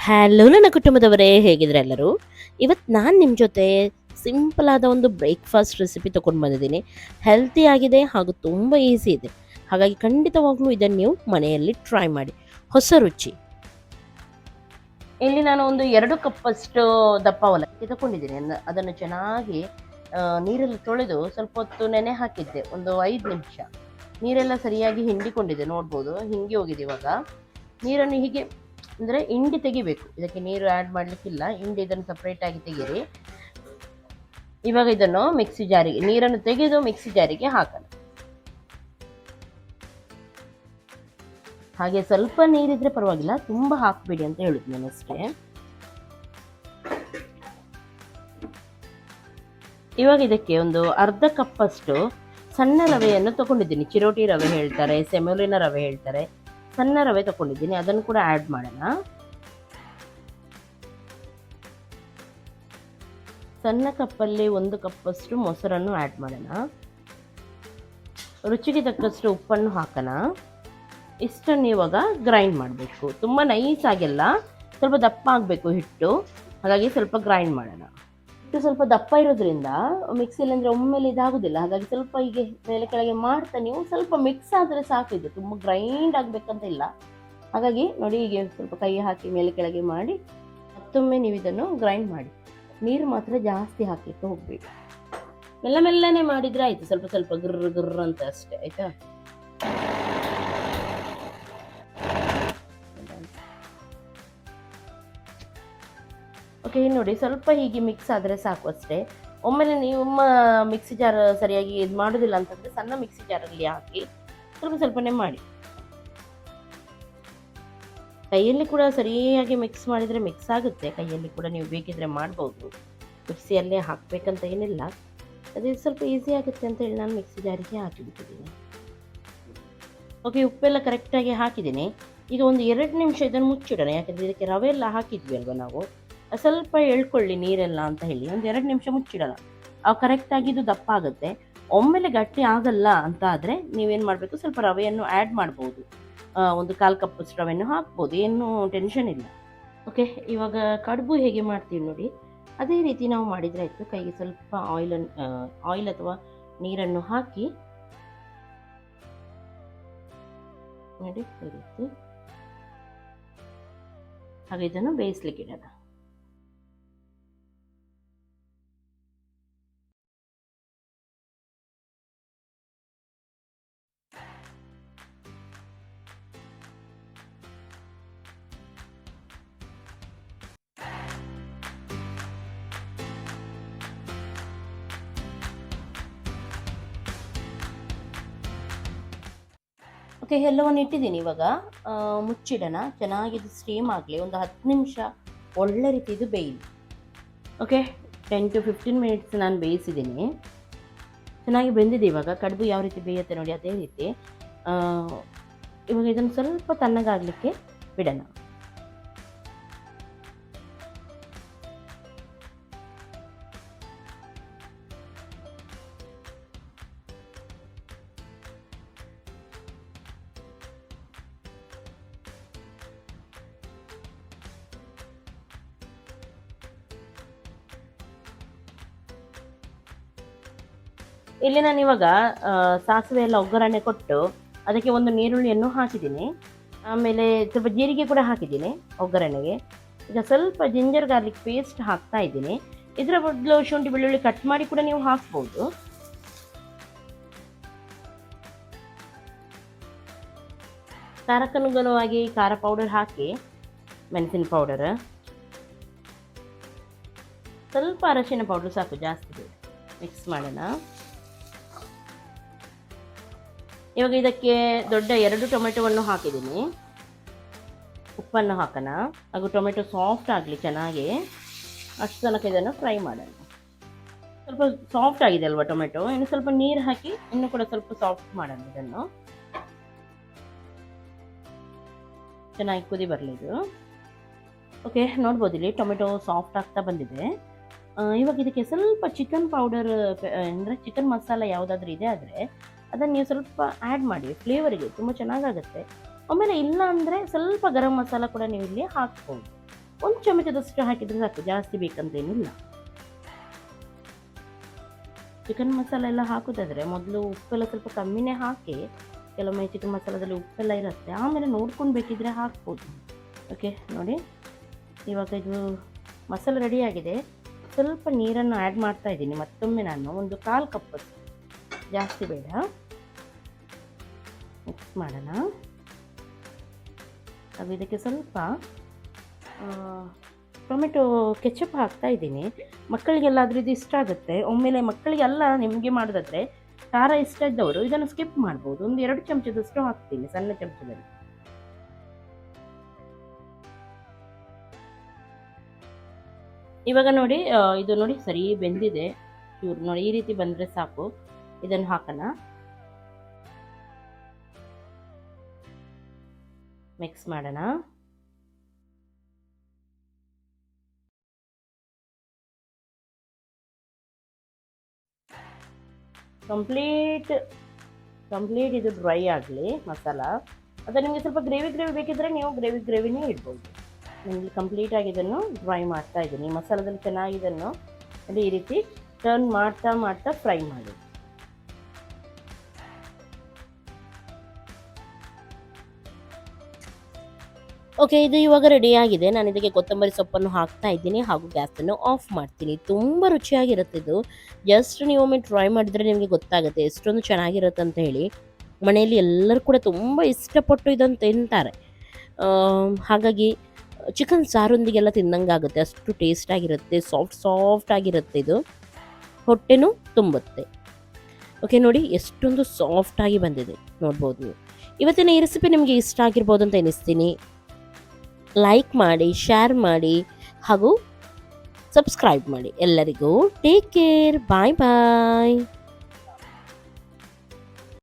Hello ನನ್ನ ಕುಟುಂಬದವರೇ, ಹೇಗಿದ್ರೆ ಎಲ್ಲರೂ? ಇವತ್ತು ನಾನು ನಿಮ್ಮ ಜೊತೆ ಸಿಂಪಲ್ ಆದ ಒಂದು ಬ್ರೇಕ್ಫಾಸ್ಟ್ ರೆಸಿಪಿ ತೊಗೊಂಡು ಬಂದಿದ್ದೀನಿ. ಹೆಲ್ತಿ ಆಗಿದೆ ಹಾಗೂ ತುಂಬ ಈಸಿ ಇದೆ. ಹಾಗಾಗಿ ಖಂಡಿತವಾಗ್ಲೂ ಇದನ್ನು ನೀವು ಮನೆಯಲ್ಲಿ ಟ್ರೈ ಮಾಡಿ. ಹೊಸ ರುಚಿ. ಇಲ್ಲಿ ನಾನು ಒಂದು 2 ಕಪ್ಪಷ್ಟು ದಪ್ಪ ಅವಲಕ್ಕಿ ತಗೊಂಡಿದ್ದೀನಿ. ಅದನ್ನು ಚೆನ್ನಾಗಿ ನೀರಲ್ಲಿ ತೊಳೆದು ಸ್ವಲ್ಪ ಹೊತ್ತು ನೆನೆ ಹಾಕಿದ್ದೆ, ಒಂದು 5 ನಿಮಿಷ. ನೀರೆಲ್ಲ ಸರಿಯಾಗಿ ಹಿಂಡಿಕೊಂಡಿದೆ, ನೋಡ್ಬೋದು. ಹಿಂಗಿ ಹೋಗಿದೆ. ಇವಾಗ ನೀರನ್ನು ಹೀಗೆ ಅಂದರೆ ಹಿಂಡಿ ತೆಗಿಬೇಕು. ಇದಕ್ಕೆ ನೀರು ಆ್ಯಡ್ ಮಾಡಲಿಕ್ಕಿಲ್ಲ, ಹಿಂಡಿ ಇದನ್ನು ಸಪ್ರೇಟಾಗಿ ತೆಗೀರಿ. ಇವಾಗ ಇದನ್ನು ಮಿಕ್ಸಿ ಜಾರಿಗೆ, ನೀರನ್ನು ತೆಗೆದು ಮಿಕ್ಸಿ ಜಾರಿಗೆ ಹಾಕೋಣ. ಹಾಗೆ ಸ್ವಲ್ಪ ನೀರಿದ್ರೆ ಪರವಾಗಿಲ್ಲ, ತುಂಬ ಹಾಕಬೇಡಿ ಅಂತ ಹೇಳುದು ನಾನು ಅಷ್ಟೇ. ಇವಾಗ ಇದಕ್ಕೆ ಒಂದು ಅರ್ಧ ಕಪ್ಪಷ್ಟು ಸಣ್ಣ ರವೆಯನ್ನು ತಗೊಂಡಿದ್ದೀನಿ. ಚಿರೋಟಿ ರವೆ ಹೇಳ್ತಾರೆ, ಸೆಮೋಲಿನ ರವೆ ಹೇಳ್ತಾರೆ. ಸಣ್ಣ ರವೆ ತಗೊಂಡಿದ್ದೀನಿ, ಅದನ್ನು ಕೂಡ ಆ್ಯಡ್ ಮಾಡೋಣ. ಸಣ್ಣ ಕಪ್ಪಲ್ಲಿ 1 ಕಪ್ಪಷ್ಟು ಮೊಸರನ್ನು ಆ್ಯಡ್ ಮಾಡೋಣ. ರುಚಿಗೆ ತಕ್ಕಷ್ಟು ಉಪ್ಪನ್ನು ಹಾಕೋಣ. ಇಷ್ಟನ್ನು ಇವಾಗ ಗ್ರೈಂಡ್ ಮಾಡಬೇಕು. ತುಂಬ ನೈಸ್ ಆಗಿಲ್ಲ, ಸ್ವಲ್ಪ ದಪ್ಪ ಆಗಬೇಕು ಹಿಟ್ಟು. ಹಾಗಾಗಿ ಸ್ವಲ್ಪ ಗ್ರೈಂಡ್ ಮಾಡೋಣ. ಹಿಟ್ಟು ಸ್ವಲ್ಪ ದಪ್ಪ ಇರೋದ್ರಿಂದ ಮಿಕ್ಸಿಯಲ್ಲಿ ಅಂದರೆ ಒಮ್ಮೆಲೆ ಇದಾಗೋದಿಲ್ಲ. ಹಾಗಾಗಿ ಸ್ವಲ್ಪ ಹೀಗೆ ಮೇಲೆ ಕೆಳಗೆ ಮಾಡ್ತಾ ನೀವು ಸ್ವಲ್ಪ ಮಿಕ್ಸ್ ಆದರೆ ಸಾಕು. ಇದು ತುಂಬ ಗ್ರೈಂಡ್ ಆಗಬೇಕಂತ ಇಲ್ಲ. ಹಾಗಾಗಿ ನೋಡಿ, ಹೀಗೆ ಸ್ವಲ್ಪ ಕೈ ಹಾಕಿ ಮೇಲೆ ಕೆಳಗೆ ಮಾಡಿ ಮತ್ತೊಮ್ಮೆ ನೀವು ಇದನ್ನು ಗ್ರೈಂಡ್ ಮಾಡಿ. ನೀರು ಮಾತ್ರ ಜಾಸ್ತಿ ಹಾಕಲಿಕ್ಕೆ ಹೋಗಬೇಕು. ಮೆಲ್ಲನೆ ಮಾಡಿದರೆ ಆಯಿತು. ಸ್ವಲ್ಪ ಸ್ವಲ್ಪ ಗುರ್ರ ಅಂತ ಅಷ್ಟೇ, ಆಯಿತಾ? ಓಕೆ, ನೋಡಿ, ಸ್ವಲ್ಪ ಹೀಗೆ ಮಿಕ್ಸ್ ಆದರೆ ಸಾಕು ಅಷ್ಟೇ. ಒಮ್ಮೆಲೆ ನಿಮ್ಮ ಮಿಕ್ಸಿ ಜಾರ್ ಸರಿಯಾಗಿ ಇದು ಮಾಡೋದಿಲ್ಲ ಅಂತಂದರೆ ಸಣ್ಣ ಮಿಕ್ಸಿ ಜಾರಲ್ಲಿ ಹಾಕಿ ಸ್ವಲ್ಪನೇ ಮಾಡಿ. ಕೈಯಲ್ಲಿ ಕೂಡ ಸರಿಯಾಗಿ ಮಿಕ್ಸ್ ಮಾಡಿದರೆ ಮಿಕ್ಸ್ ಆಗುತ್ತೆ. ಕೈಯಲ್ಲಿ ಕೂಡ ನೀವು ಬೇಕಿದ್ರೆ ಮಾಡ್ಬೋದು, ಮಿಕ್ಸಿಯಲ್ಲೇ ಹಾಕಬೇಕಂತ ಏನಿಲ್ಲ. ಅದೇ ಸ್ವಲ್ಪ ಈಸಿ ಆಗುತ್ತೆ ಅಂತ ಹೇಳಿ ನಾನು ಮಿಕ್ಸಿ ಜಾರಿಗೆ ಹಾಕಿಬಿಟ್ಟಿದ್ದೀನಿ. ಓಕೆ, ಉಪ್ಪೆಲ್ಲ ಕರೆಕ್ಟಾಗಿ ಹಾಕಿದ್ದೀನಿ. ಈಗ ಒಂದು 2 ನಿಮಿಷ ಇದನ್ನು ಮುಚ್ಚಿಡೋಣ. ಯಾಕಂದರೆ ಇದಕ್ಕೆ ರವೆ ಎಲ್ಲ ಹಾಕಿದ್ವಿ ಅಲ್ವ ನಾವು, ಸ್ವಲ್ಪ ಎಳ್ಕೊಳ್ಳಿ ನೀರೆಲ್ಲ ಅಂತ ಹೇಳಿ ಒಂದು 2 ನಿಮಿಷ ಮುಚ್ಚಿಡೋಣ. ಅವು ಕರೆಕ್ಟಾಗಿ ಇದು ದಪ್ಪ ಆಗುತ್ತೆ. ಒಮ್ಮೆಲೆ ಗಟ್ಟಿ ಆಗಲ್ಲ ಅಂತ ಆದರೆ ನೀವೇನು ಮಾಡಬೇಕು, ಸ್ವಲ್ಪ ರವೆಯನ್ನು ಆ್ಯಡ್ ಮಾಡ್ಬೋದು. ಒಂದು 1/4 ಕಪ್ಪಷ್ಟು ರವೆಯನ್ನು ಹಾಕ್ಬೋದು, ಏನೂ ಟೆನ್ಷನ್ ಇಲ್ಲ. ಓಕೆ, ಇವಾಗ ಕಡುಬು ಹೇಗೆ ಮಾಡ್ತೀವಿ ನೋಡಿ, ಅದೇ ರೀತಿ ನಾವು ಮಾಡಿದರೆ ಆಯಿತು. ಕೈಗೆ ಸ್ವಲ್ಪ ಆಯಿಲ್ ಅಥವಾ ನೀರನ್ನು ಹಾಕಿ ನೋಡಿ, ಈ ರೀತಿ. ಹಾಗೆ ಇದನ್ನು ಬೇಯಿಸ್ಲಿಕ್ಕೆ ಇಡೋಣ. ಓಕೆ, ಎಲ್ಲವನ್ನು ಇಟ್ಟಿದ್ದೀನಿ. ಇವಾಗ ಮುಚ್ಚಿಡೋಣ. ಚೆನ್ನಾಗಿದ್ದು ಸ್ಟೀಮ್ ಆಗಲಿ. ಒಂದು 10 ನಿಮಿಷ ಒಳ್ಳೆ ರೀತಿ ಇದು ಬೇಯಲಿ. ಓಕೆ, 10 to 15 ಮಿನಿಟ್ಸ್ ನಾನು ಬೇಯಿಸಿದ್ದೀನಿ. ಚೆನ್ನಾಗಿ ಬೆಂದಿದೆ. ಇವಾಗ ಕಡುಬು ಯಾವ ರೀತಿ ಬೇಯುತ್ತೆ ನೋಡಿ, ಅದೇ ರೀತಿ. ಇವಾಗ ಇದನ್ನು ಸ್ವಲ್ಪ ತಣ್ಣಗಾಗಲಿಕ್ಕೆ ಬಿಡೋಣ. ಇಲ್ಲಿ ನಾನು ಇವಾಗ ಸಾಸಿವೆ ಎಲ್ಲ ಒಗ್ಗರಣೆ ಕೊಟ್ಟು ಅದಕ್ಕೆ ಒಂದು ನೀರುಳ್ಳಿಯನ್ನು ಹಾಕಿದ್ದೀನಿ. ಆಮೇಲೆ ಸ್ವಲ್ಪ ಜೀರಿಗೆ ಕೂಡ ಹಾಕಿದ್ದೀನಿ ಒಗ್ಗರಣೆಗೆ. ಈಗ ಸ್ವಲ್ಪ ಜಿಂಜರ್ ಗಾರ್ಲಿಕ್ ಪೇಸ್ಟ್ ಹಾಕ್ತಾ ಇದ್ದೀನಿ. ಇದರ ಬದಲು ಶುಂಠಿ ಬೆಳ್ಳುಳ್ಳಿ ಕಟ್ ಮಾಡಿ ಕೂಡ ನೀವು ಹಾಕ್ಬೋದು. ಖಾರಕ್ಕನುಗುಣವಾಗಿ ಖಾರ ಪೌಡರ್ ಹಾಕಿ, ಮೆಣಸಿನ ಪೌಡರ್, ಸ್ವಲ್ಪ ಅರಶಿನ ಪೌಡರ್ ಸಾಕು, ಜಾಸ್ತಿ ಬೇಡ. ಮಿಕ್ಸ್ ಮಾಡೋಣ. ಇವಾಗ ಇದಕ್ಕೆ ದೊಡ್ಡ 2 ಟೊಮೆಟೊವನ್ನು ಹಾಕಿದ್ದೀನಿ. ಉಪ್ಪನ್ನು ಹಾಕೋಣ. ಹಾಗೂ ಟೊಮೆಟೊ ಸಾಫ್ಟ್ ಆಗಲಿ ಚೆನ್ನಾಗಿ, ಅಷ್ಟು ತನಕ ಇದನ್ನು ಫ್ರೈ ಮಾಡೋಣ. ಸ್ವಲ್ಪ ಸಾಫ್ಟ್ ಆಗಿದೆ ಅಲ್ವಾ ಟೊಮೆಟೊ, ಇನ್ನು ಸ್ವಲ್ಪ ನೀರು ಹಾಕಿ ಇನ್ನೂ ಕೂಡ ಸ್ವಲ್ಪ ಸಾಫ್ಟ್ ಮಾಡೋಣ. ಇದನ್ನು ಚೆನ್ನಾಗಿ ಕುದಿ ಬರಲಿ ಇದು. ಓಕೆ, ನೋಡ್ಬೋದು ಇಲ್ಲಿ ಟೊಮೆಟೊ ಸಾಫ್ಟ್ ಆಗ್ತಾ ಬಂದಿದೆ. ಇವಾಗ ಇದಕ್ಕೆ ಸ್ವಲ್ಪ ಚಿಕನ್ ಪೌಡರ್ ಅಂದರೆ ಚಿಕನ್ ಮಸಾಲ ಯಾವುದಾದ್ರೂ ಇದೆ ಆದರೆ ಅದನ್ನು ನೀವು ಸ್ವಲ್ಪ ಆ್ಯಡ್ ಮಾಡಿ, ಫ್ಲೇವರಿಗೆ ತುಂಬ ಚೆನ್ನಾಗಾಗುತ್ತೆ. ಆಮೇಲೆ ಇಲ್ಲ ಅಂದರೆ ಸ್ವಲ್ಪ ಗರಂ ಮಸಾಲ ಕೂಡ ನೀವು ಇಲ್ಲಿ ಹಾಕ್ಬೋದು. 1 ಚಮಚದಷ್ಟು ಹಾಕಿದರೆ ಸಾಕು, ಜಾಸ್ತಿ ಬೇಕಂತೇನಿಲ್ಲ. ಚಿಕನ್ ಮಸಾಲ ಎಲ್ಲ ಹಾಕೋದಾದರೆ ಮೊದಲು ಉಪ್ಪೆಲ್ಲ ಸ್ವಲ್ಪ ಕಮ್ಮಿನೇ ಹಾಕಿ, ಕೆಲವೊಮ್ಮೆ ಚಿಕನ್ ಮಸಾಲದಲ್ಲಿ ಉಪ್ಪೆಲ್ಲ ಇರುತ್ತೆ, ಆಮೇಲೆ ನೋಡ್ಕೊಂಡು ಬೇಕಿದ್ರೆ ಹಾಕ್ಬೋದು. ಓಕೆ ನೋಡಿ, ಇವಾಗ ಇದು ಮಸಾಲೆ ರೆಡಿಯಾಗಿದೆ. ಸ್ವಲ್ಪ ನೀರನ್ನು ಆ್ಯಡ್ ಮಾಡ್ತಾ ಇದ್ದೀನಿ ಮತ್ತೊಮ್ಮೆ. ನಾನು ಒಂದು 1/4 ಕಪ್, ಜಾಸ್ತಿ ಬೇಡ. ಮಿಕ್ಸ್ ಮಾಡೋಣ. ಹಾಗೂ ಇದಕ್ಕೆ ಸ್ವಲ್ಪ ಟೊಮೆಟೊ ಕೆಚಪ್ ಹಾಕ್ತಾ ಇದ್ದೀನಿ. ಮಕ್ಕಳಿಗೆಲ್ಲಾದರೂ ಇದು ಇಷ್ಟ ಆಗುತ್ತೆ. ಒಮ್ಮೆಲೆ ಮಕ್ಕಳಿಗೆಲ್ಲ ನಿಮಗೆ ಮಾಡೋದಾದರೆ ಖಾರ ಇಷ್ಟ ಇದ್ದವರು ಇದನ್ನು ಸ್ಕಿಪ್ ಮಾಡ್ಬೋದು. ಒಂದು 2 ಚಮಚದಷ್ಟು ಹಾಕ್ತೀನಿ, ಸಣ್ಣ ಚಮಚದಲ್ಲಿ. ಇವಾಗ ನೋಡಿ, ಇದು ನೋಡಿ ಸರಿ ಬೆಂದಿದೆ. ಚೂರು ನೋಡಿ, ಈ ರೀತಿ ಬಂದರೆ ಸಾಕು. ಇದನ್ನು ಹಾಕೋಣ, ಮಿಕ್ಸ್ ಮಾಡೋಣ. ಕಂಪ್ಲೀಟ್ ಇದು ಡ್ರೈ ಆಗಲಿ ಮಸಾಲ. ಅಥವಾ ನಿಮಗೆ ಸ್ವಲ್ಪ ಗ್ರೇವಿ ಬೇಕಿದ್ದರೆ ನೀವು ಗ್ರೇವಿನೇ ಇಡ್ಬೋದು. ನಿಮಗೆ ಕಂಪ್ಲೀಟಾಗಿ ಇದನ್ನು ಡ್ರೈ ಮಾಡ್ತಾ ಇದ್ದೀನಿ. ಮಸಾಲದಲ್ಲಿ ಚೆನ್ನಾಗಿ ಇದನ್ನು ಈ ರೀತಿ ಟರ್ನ್ ಮಾಡ್ತಾ ಫ್ರೈ ಮಾಡಿ. ಓಕೆ, ಇದು ಇವಾಗ ರೆಡಿಯಾಗಿದೆ. ನಾನು ಇದಕ್ಕೆ ಕೊತ್ತಂಬರಿ ಸೊಪ್ಪನ್ನು ಹಾಕ್ತಾ ಇದ್ದೀನಿ ಹಾಗೂ ಗ್ಯಾಸನ್ನು ಆಫ್ ಮಾಡ್ತೀನಿ. ತುಂಬ ರುಚಿಯಾಗಿರುತ್ತೆ ಇದು. ಜಸ್ಟ್ ನೀವು ಒಮ್ಮೆ ಟ್ರೈ ಮಾಡಿದರೆ ನಿಮಗೆ ಗೊತ್ತಾಗುತ್ತೆ ಎಷ್ಟೊಂದು ಚೆನ್ನಾಗಿರುತ್ತೆ ಅಂತ ಹೇಳಿ. ಮನೆಯಲ್ಲಿ ಎಲ್ಲರೂ ಕೂಡ ತುಂಬ ಇಷ್ಟಪಟ್ಟು ಇದನ್ನು ತಿಂತಾರೆ. ಹಾಗಾಗಿ ಚಿಕನ್ ಸಾರೊಂದಿಗೆಲ್ಲ ತಿಂದಂಗಾಗುತ್ತೆ, ಅಷ್ಟು ಟೇಸ್ಟಾಗಿರುತ್ತೆ, ಸಾಫ್ಟ್ ಆಗಿರುತ್ತೆ. ಇದು ಹೊಟ್ಟೆನೂ ತುಂಬುತ್ತೆ. ಓಕೆ ನೋಡಿ, ಎಷ್ಟೊಂದು ಸಾಫ್ಟಾಗಿ ಬಂದಿದೆ ನೋಡ್ಬೋದು ನೀವು. ಇವತ್ತಿನ ಈ ರೆಸಿಪಿ ನಿಮಗೆ ಇಷ್ಟ ಆಗಿರ್ಬೋದು ಅಂತ ಎನಿಸ್ತೀನಿ. ಲೈಕ್ ಮಾಡಿ, ಶೇರ್ ಮಾಡಿ ಹಾಗೂ ಸಬ್ಸ್ಕ್ರೈಬ್ ಮಾಡಿ. ಎಲ್ಲರಿಗೂ ಟೇಕ್ ಕೇರ್, ಬಾಯ್ ಬಾಯ್.